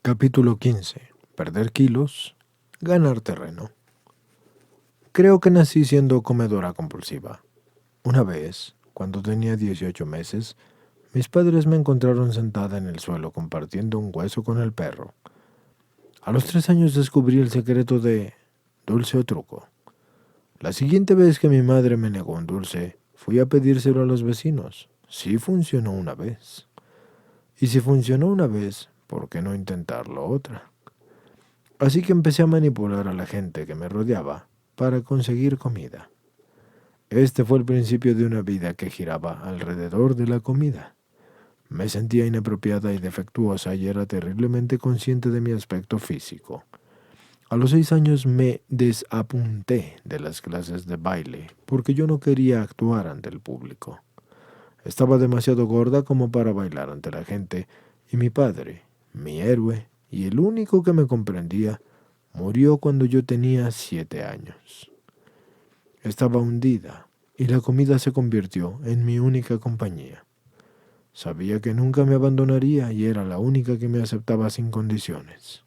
Capítulo 15. Perder kilos, ganar terreno. Creo que nací siendo comedora compulsiva. Una vez, cuando tenía 18 meses, mis padres me encontraron sentada en el suelo compartiendo un hueso con el perro. A los 3 años descubrí el secreto de dulce o truco. La siguiente vez que mi madre me negó un dulce, fui a pedírselo a los vecinos. Sí funcionó una vez. Y si funcionó una vez, ¿por qué no intentarlo otra? Así que empecé a manipular a la gente que me rodeaba para conseguir comida. Este fue el principio de una vida que giraba alrededor de la comida. Me sentía inapropiada y defectuosa y era terriblemente consciente de mi aspecto físico. A los 6 años me desapunté de las clases de baile porque yo no quería actuar ante el público. Estaba demasiado gorda como para bailar ante la gente y mi padre, mi héroe y el único que me comprendía, murió cuando yo tenía 7 años. Estaba hundida y la comida se convirtió en mi única compañía. Sabía que nunca me abandonaría y era la única que me aceptaba sin condiciones.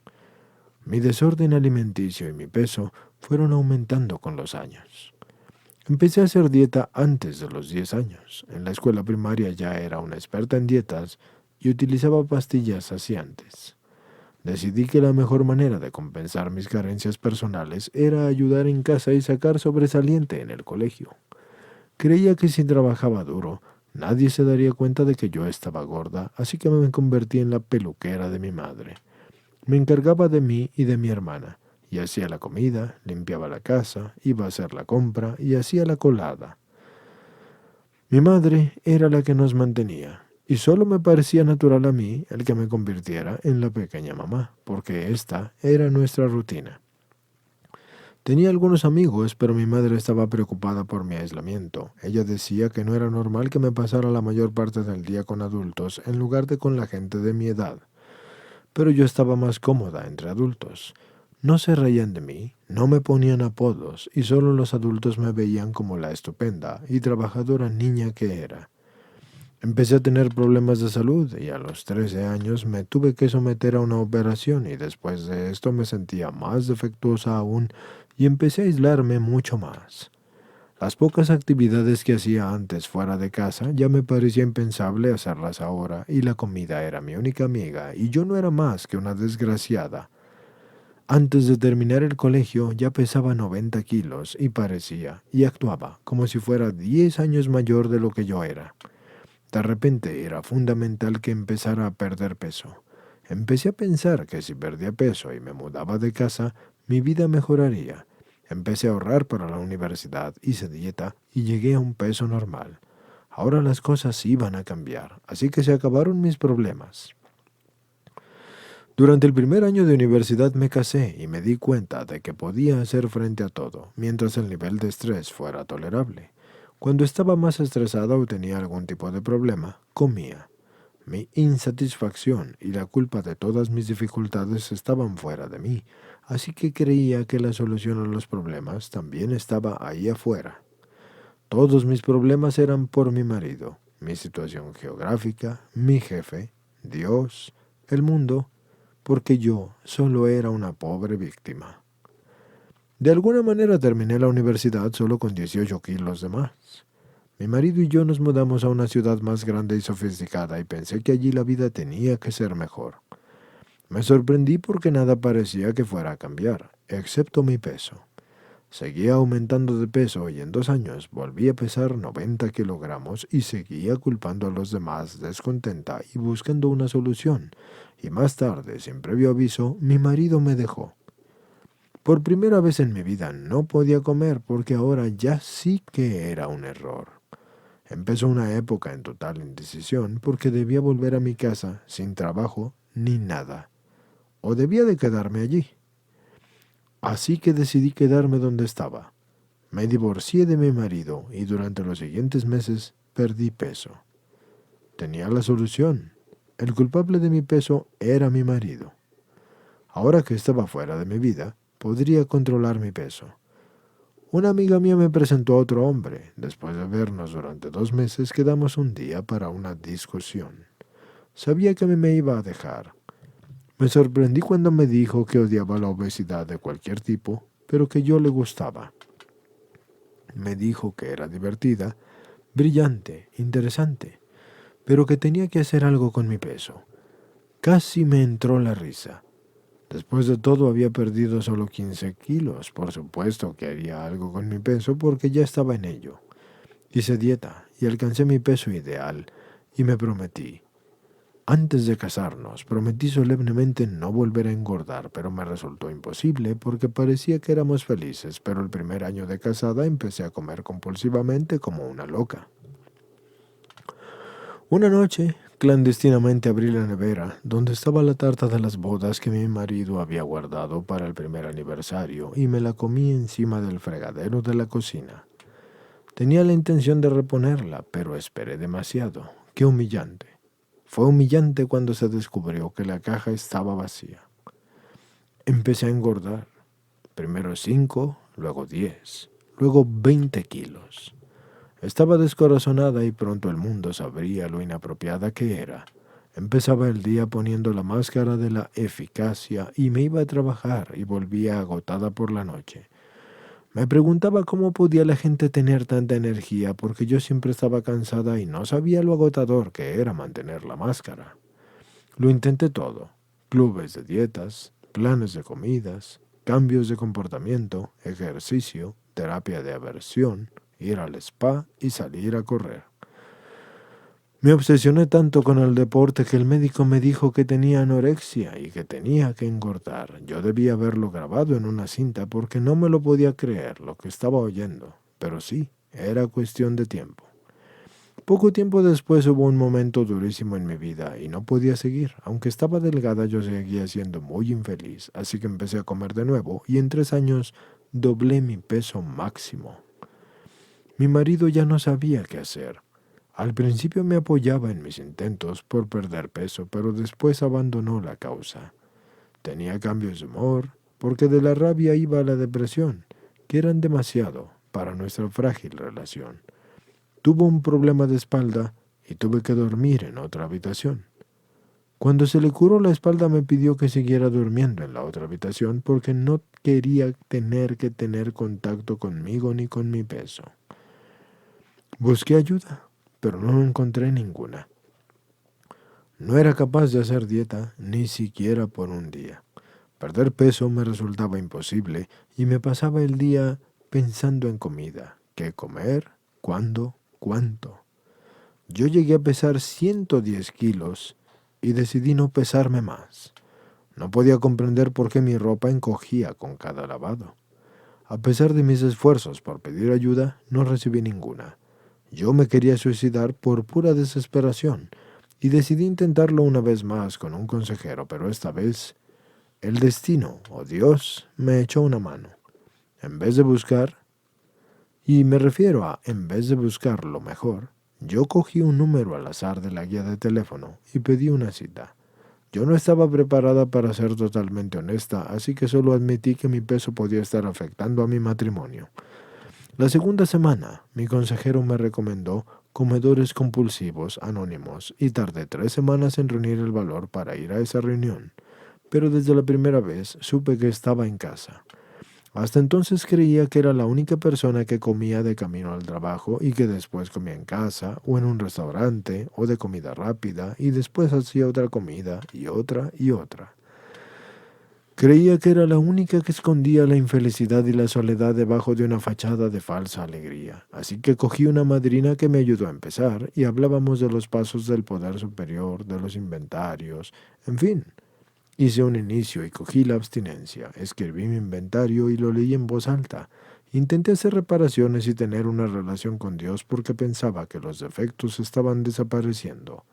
Mi desorden alimenticio y mi peso fueron aumentando con los años. Empecé a hacer dieta antes de los 10 años. En la escuela primaria ya era una experta en dietas y utilizaba pastillas saciantes. Decidí que la mejor manera de compensar mis carencias personales era ayudar en casa y sacar sobresaliente en el colegio. Creía que si trabajaba duro, nadie se daría cuenta de que yo estaba gorda, así que me convertí en la peluquera de mi madre. Me encargaba de mí y de mi hermana, y hacía la comida, limpiaba la casa, iba a hacer la compra y hacía la colada. Mi madre era la que nos mantenía, y solo me parecía natural a mí el que me convirtiera en la pequeña mamá, porque esta era nuestra rutina. Tenía algunos amigos, pero mi madre estaba preocupada por mi aislamiento. Ella decía que no era normal que me pasara la mayor parte del día con adultos en lugar de con la gente de mi edad. Pero yo estaba más cómoda entre adultos. No se reían de mí, no me ponían apodos, y solo los adultos me veían como la estupenda y trabajadora niña que era. Empecé a tener problemas de salud y a los 13 años me tuve que someter a una operación y después de esto me sentía más defectuosa aún y empecé a aislarme mucho más. Las pocas actividades que hacía antes fuera de casa ya me parecía impensable hacerlas ahora y la comida era mi única amiga y yo no era más que una desgraciada. Antes de terminar el colegio ya pesaba 90 kilos y parecía y actuaba como si fuera 10 años mayor de lo que yo era. De repente era fundamental que empezara a perder peso. Empecé a pensar que si perdía peso y me mudaba de casa, mi vida mejoraría. Empecé a ahorrar para la universidad, hice dieta y llegué a un peso normal. Ahora las cosas iban a cambiar, así que se acabaron mis problemas. Durante el primer año de universidad me casé y me di cuenta de que podía hacer frente a todo, mientras el nivel de estrés fuera tolerable. Cuando estaba más estresada o tenía algún tipo de problema, comía. Mi insatisfacción y la culpa de todas mis dificultades estaban fuera de mí, así que creía que la solución a los problemas también estaba ahí afuera. Todos mis problemas eran por mi marido, mi situación geográfica, mi jefe, Dios, el mundo, porque yo solo era una pobre víctima. De alguna manera terminé la universidad solo con 18 kilos de más. Mi marido y yo nos mudamos a una ciudad más grande y sofisticada y pensé que allí la vida tenía que ser mejor. Me sorprendí porque nada parecía que fuera a cambiar, excepto mi peso. Seguía aumentando de peso y en 2 años volví a pesar 90 kilogramos y seguía culpando a los demás descontenta y buscando una solución. Y más tarde, sin previo aviso, mi marido me dejó. Por primera vez en mi vida no podía comer porque ahora ya sí que era un error. Empezó una época en total indecisión porque debía volver a mi casa sin trabajo ni nada, o debía de quedarme allí. Así que decidí quedarme donde estaba. Me divorcié de mi marido y durante los siguientes meses perdí peso. Tenía la solución. El culpable de mi peso era mi marido. Ahora que estaba fuera de mi vida, podría controlar mi peso. Una amiga mía me presentó a otro hombre. Después de vernos durante 2 meses, quedamos un día para una discusión. Sabía que me iba a dejar, Me sorprendí cuando me dijo que odiaba la obesidad de cualquier tipo, pero que yo le gustaba. Me dijo que era divertida, brillante, interesante, pero que tenía que hacer algo con mi peso. Casi me entró la risa. Después de todo había perdido solo 15 kilos. Por supuesto que haría algo con mi peso porque ya estaba en ello. Hice dieta y alcancé mi peso ideal y me prometí. Antes de casarnos, prometí solemnemente no volver a engordar, pero me resultó imposible porque parecía que éramos felices, pero el primer año de casada empecé a comer compulsivamente como una loca. Una noche, clandestinamente abrí la nevera, donde estaba la tarta de las bodas que mi marido había guardado para el primer aniversario, y me la comí encima del fregadero de la cocina. Tenía la intención de reponerla, pero esperé demasiado. ¡Qué humillante! Fue humillante cuando se descubrió que la caja estaba vacía. Empecé a engordar. Primero 5, luego 10, luego 20 kilos. Estaba descorazonada y pronto el mundo sabría lo inapropiada que era. Empezaba el día poniendo la máscara de la eficacia y me iba a trabajar y volvía agotada por la noche. Me preguntaba cómo podía la gente tener tanta energía porque yo siempre estaba cansada y no sabía lo agotador que era mantener la máscara. Lo intenté todo: clubes de dietas, planes de comidas, cambios de comportamiento, ejercicio, terapia de aversión, ir al spa y salir a correr. Me obsesioné tanto con el deporte que el médico me dijo que tenía anorexia y que tenía que engordar. Yo debía haberlo grabado en una cinta porque no me lo podía creer lo que estaba oyendo. Pero sí, era cuestión de tiempo. Poco tiempo después hubo un momento durísimo en mi vida y no podía seguir. Aunque estaba delgada, yo seguía siendo muy infeliz, así que empecé a comer de nuevo y en 3 años doblé mi peso máximo. Mi marido ya no sabía qué hacer. Al principio me apoyaba en mis intentos por perder peso, pero después abandonó la causa. Tenía cambios de humor, porque de la rabia iba a la depresión, que eran demasiado para nuestra frágil relación. Tuvo un problema de espalda y tuve que dormir en otra habitación. Cuando se le curó la espalda me pidió que siguiera durmiendo en la otra habitación porque no quería tener que tener contacto conmigo ni con mi peso. Busqué ayuda, pero no encontré ninguna. No era capaz de hacer dieta ni siquiera por un día. Perder peso me resultaba imposible y me pasaba el día pensando en comida, qué comer, cuándo, cuánto. Yo llegué a pesar 110 kilos y decidí no pesarme más. No podía comprender por qué mi ropa encogía con cada lavado. A pesar de mis esfuerzos por pedir ayuda, no recibí ninguna. Yo me quería suicidar por pura desesperación y decidí intentarlo una vez más con un consejero, pero esta vez el destino o Dios me echó una mano. En vez de buscar, y me refiero a en vez de buscar lo mejor, yo cogí un número al azar de la guía de teléfono y pedí una cita. Yo no estaba preparada para ser totalmente honesta, así que solo admití que mi peso podía estar afectando a mi matrimonio. La segunda semana, mi consejero me recomendó comedores compulsivos anónimos y tardé 3 semanas en reunir el valor para ir a esa reunión. Pero desde la primera vez supe que estaba en casa. Hasta entonces creía que era la única persona que comía de camino al trabajo y que después comía en casa o en un restaurante o de comida rápida y después hacía otra comida y otra y otra. Creía que era la única que escondía la infelicidad y la soledad debajo de una fachada de falsa alegría. Así que cogí una madrina que me ayudó a empezar y hablábamos de los pasos del poder superior, de los inventarios, en fin. Hice un inicio y cogí la abstinencia. Escribí mi inventario y lo leí en voz alta. Intenté hacer reparaciones y tener una relación con Dios porque pensaba que los defectos estaban desapareciendo.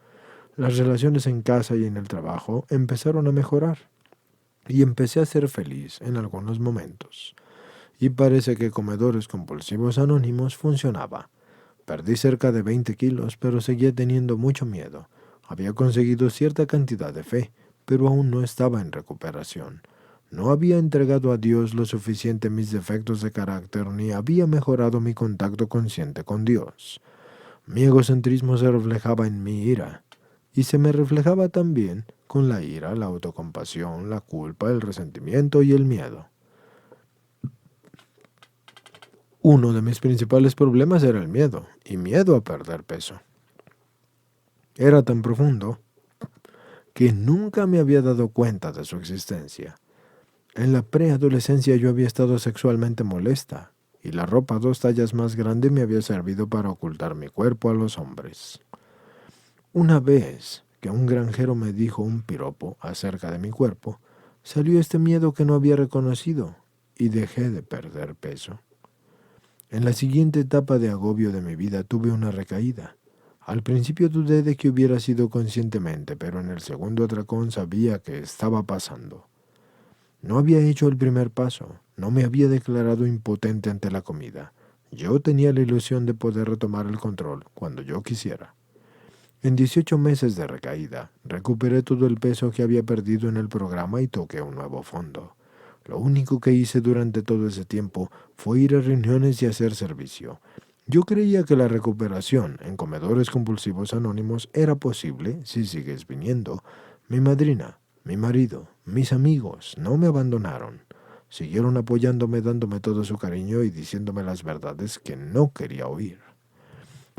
Las relaciones en casa y en el trabajo empezaron a mejorar. Y empecé a ser feliz en algunos momentos. Y parece que comedores compulsivos anónimos funcionaba. Perdí cerca de 20 kilos, pero seguía teniendo mucho miedo. Había conseguido cierta cantidad de fe, pero aún no estaba en recuperación. No había entregado a Dios lo suficiente mis defectos de carácter ni había mejorado mi contacto consciente con Dios. Mi egocentrismo se reflejaba en mi ira y se me reflejaba también con la ira, la autocompasión, la culpa, el resentimiento y el miedo. Uno de mis principales problemas era el miedo, y miedo a perder peso. Era tan profundo que nunca me había dado cuenta de su existencia. En la preadolescencia yo había estado sexualmente molesta, y la ropa 2 tallas más grande me había servido para ocultar mi cuerpo a los hombres. Una vez que un granjero me dijo un piropo acerca de mi cuerpo, salió este miedo que no había reconocido, y dejé de perder peso. En la siguiente etapa de agobio de mi vida tuve una recaída. Al principio dudé de que hubiera sido conscientemente, pero en el segundo atracón sabía que estaba pasando. No había hecho el primer paso, no me había declarado impotente ante la comida. Yo tenía la ilusión de poder retomar el control cuando yo quisiera. En 18 meses de recaída, recuperé todo el peso que había perdido en el programa y toqué un nuevo fondo. Lo único que hice durante todo ese tiempo fue ir a reuniones y hacer servicio. Yo creía que la recuperación en comedores compulsivos anónimos era posible si sigues viniendo. Mi madrina, mi marido, mis amigos no me abandonaron. Siguieron apoyándome, dándome todo su cariño y diciéndome las verdades que no quería oír.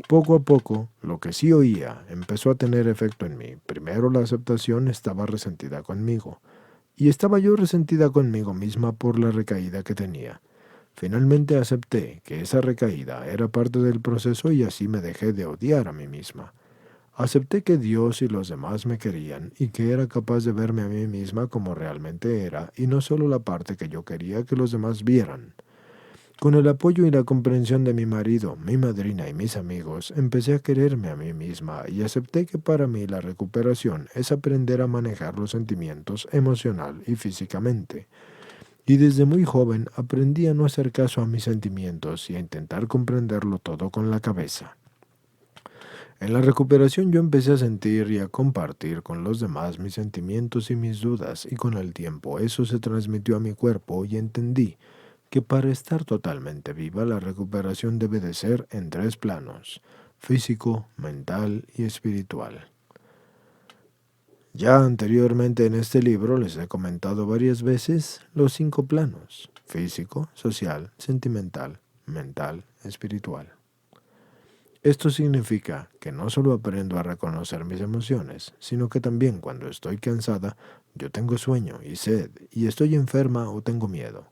Poco a poco, lo que sí oía empezó a tener efecto en mí. Primero la aceptación estaba resentida conmigo, y estaba yo resentida conmigo misma por la recaída que tenía. Finalmente acepté que esa recaída era parte del proceso y así me dejé de odiar a mí misma. Acepté que Dios y los demás me querían y que era capaz de verme a mí misma como realmente era y no solo la parte que yo quería que los demás vieran. Con el apoyo y la comprensión de mi marido, mi madrina y mis amigos, empecé a quererme a mí misma y acepté que para mí la recuperación es aprender a manejar los sentimientos emocional y físicamente. Y desde muy joven aprendí a no hacer caso a mis sentimientos y a intentar comprenderlo todo con la cabeza. En la recuperación yo empecé a sentir y a compartir con los demás mis sentimientos y mis dudas, y con el tiempo eso se transmitió a mi cuerpo y entendí que para estar totalmente viva la recuperación debe de ser en 3 planos: físico, mental y espiritual. Ya anteriormente en este libro les he comentado varias veces los 5 planos: físico, social, sentimental, mental, espiritual. Esto significa que no solo aprendo a reconocer mis emociones, sino que también cuando estoy cansada, yo tengo sueño y sed, y estoy enferma o tengo miedo.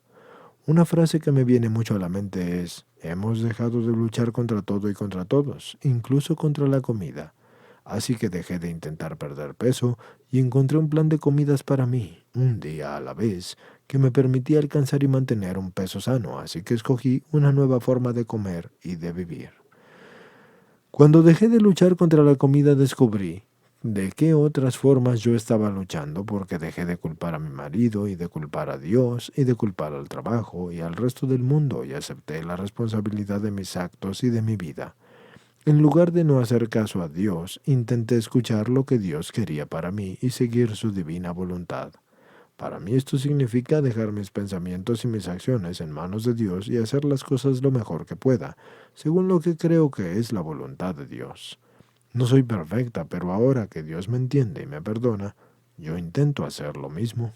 Una frase que me viene mucho a la mente es: hemos dejado de luchar contra todo y contra todos, incluso contra la comida. Así que dejé de intentar perder peso y encontré un plan de comidas para mí, un día a la vez, que me permitía alcanzar y mantener un peso sano, así que escogí una nueva forma de comer y de vivir. Cuando dejé de luchar contra la comida descubrí de qué otras formas yo estaba luchando, porque dejé de culpar a mi marido y de culpar a Dios y de culpar al trabajo y al resto del mundo y acepté la responsabilidad de mis actos y de mi vida. En lugar de no hacer caso a Dios, intenté escuchar lo que Dios quería para mí y seguir su divina voluntad. Para mí esto significa dejar mis pensamientos y mis acciones en manos de Dios y hacer las cosas lo mejor que pueda, según lo que creo que es la voluntad de Dios. No soy perfecta, pero ahora que Dios me entiende y me perdona, yo intento hacer lo mismo.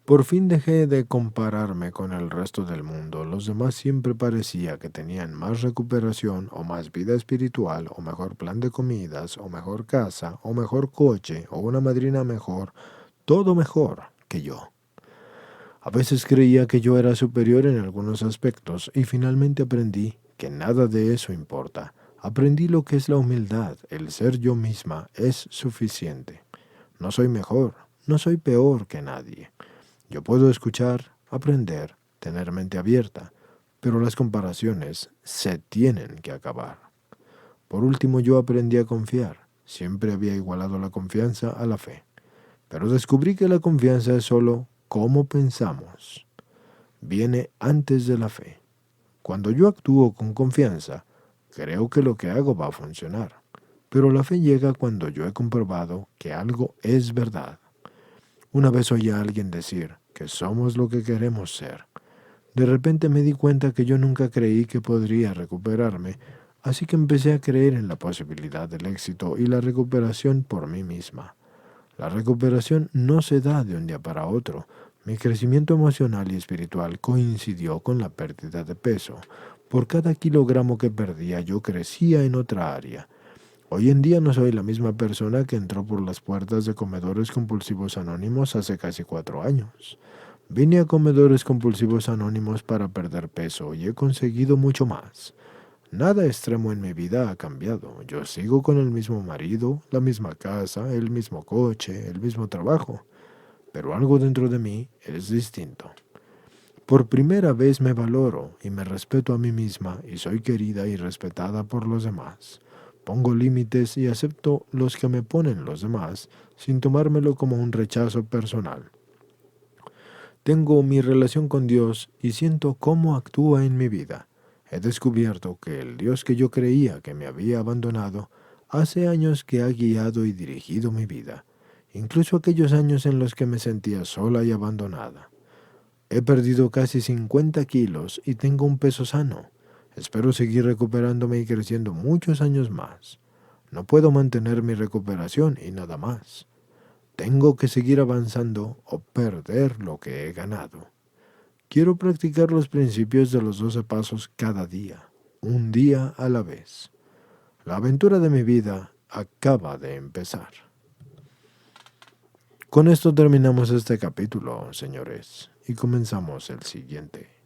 Por fin dejé de compararme con el resto del mundo. Los demás siempre parecía que tenían más recuperación o más vida espiritual o mejor plan de comidas o mejor casa o mejor coche o una madrina mejor, todo mejor que yo. A veces creía que yo era superior en algunos aspectos y finalmente aprendí que nada de eso importa. Aprendí lo que es la humildad, el ser yo misma es suficiente. No soy mejor, no soy peor que nadie. Yo puedo escuchar, aprender, tener mente abierta, pero las comparaciones se tienen que acabar. Por último, yo aprendí a confiar. Siempre había igualado la confianza a la fe. Pero descubrí que la confianza es solo cómo pensamos. Viene antes de la fe. Cuando yo actúo con confianza, creo que lo que hago va a funcionar. Pero la fe llega cuando yo he comprobado que algo es verdad. Una vez oí a alguien decir que somos lo que queremos ser. De repente me di cuenta que yo nunca creí que podría recuperarme, así que empecé a creer en la posibilidad del éxito y la recuperación por mí misma. La recuperación no se da de un día para otro. Mi crecimiento emocional y espiritual coincidió con la pérdida de peso. Por cada kilogramo que perdía, yo crecía en otra área. Hoy en día no soy la misma persona que entró por las puertas de Comedores Compulsivos Anónimos hace casi 4 años. Vine a Comedores Compulsivos Anónimos para perder peso y he conseguido mucho más. Nada extremo en mi vida ha cambiado. Yo sigo con el mismo marido, la misma casa, el mismo coche, el mismo trabajo. Pero algo dentro de mí es distinto. Por primera vez me valoro y me respeto a mí misma y soy querida y respetada por los demás. Pongo límites y acepto los que me ponen los demás sin tomármelo como un rechazo personal. Tengo mi relación con Dios y siento cómo actúa en mi vida. He descubierto que el Dios que yo creía que me había abandonado hace años que ha guiado y dirigido mi vida, incluso aquellos años en los que me sentía sola y abandonada. He perdido casi 50 kilos y tengo un peso sano. Espero seguir recuperándome y creciendo muchos años más. No puedo mantener mi recuperación y nada más. Tengo que seguir avanzando o perder lo que he ganado. Quiero practicar los principios de los 12 pasos cada día, un día a la vez. La aventura de mi vida acaba de empezar. Con esto terminamos este capítulo, señores, y comenzamos el siguiente.